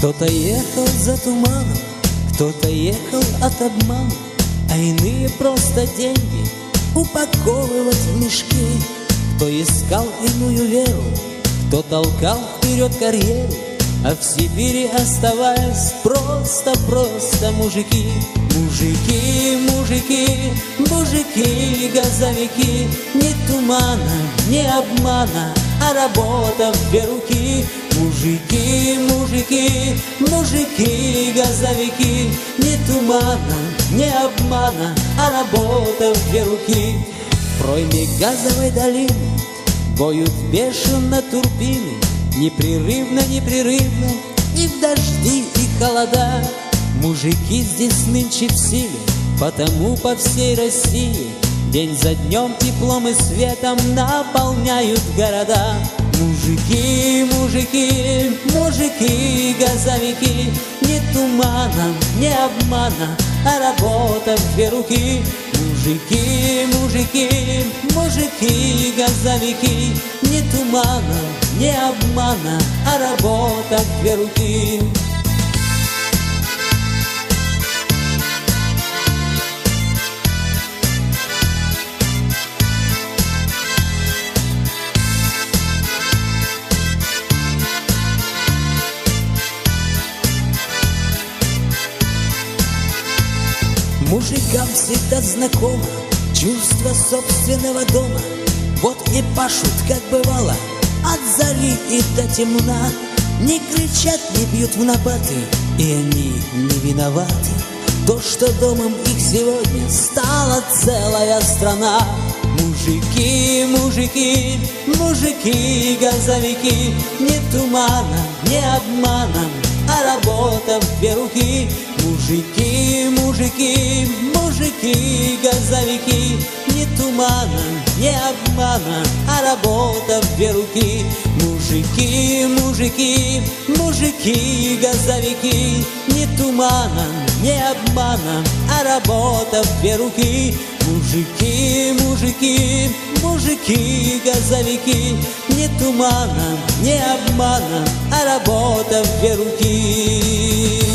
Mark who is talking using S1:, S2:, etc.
S1: Кто-то ехал за туманом, кто-то ехал от обмана, а иные просто деньги упаковывать в мешки. Кто искал иную веру, кто толкал вперед карьеру, а в Сибири оставаясь просто мужики. Мужики, мужики, мужики, газовики, ни тумана, ни обмана, а работа в две руки. Мужики, мужики, мужики, газовики, ни тумана, ни обмана, а работа в две руки. В пройме газовой долины воют бешено турбины, непрерывно, непрерывно, и в дожди, и холода. Мужики здесь нынче в силе, потому по всей России день за днем теплом и светом наполняют города. Мужики, мужики, мужики, газовики, ни тумана, ни обмана, а работа в две руки. Мужики, мужики, мужики, газовики, ни тумана, ни обмана, а работа в две руки. Мужикам всегда знакомо чувство собственного дома. Вот и пашут, как бывало, от зари и до темна. Не кричат, не бьют в набаты, и они не виноваты. То, что домом их сегодня стала целая страна. Мужики, мужики, мужики, газовики, ни тумана, ни обмана, а работа в две руки. Мужики, мужики, мужики, газовики, ни тумана, ни обмана, а работа в две руки. Мужики, мужики, мужики, газовики, ни тумана, ни обмана, а работа в две руки. Мужики, мужики, мужики, газовики, ни тумана, ни обмана, а работа в две руки.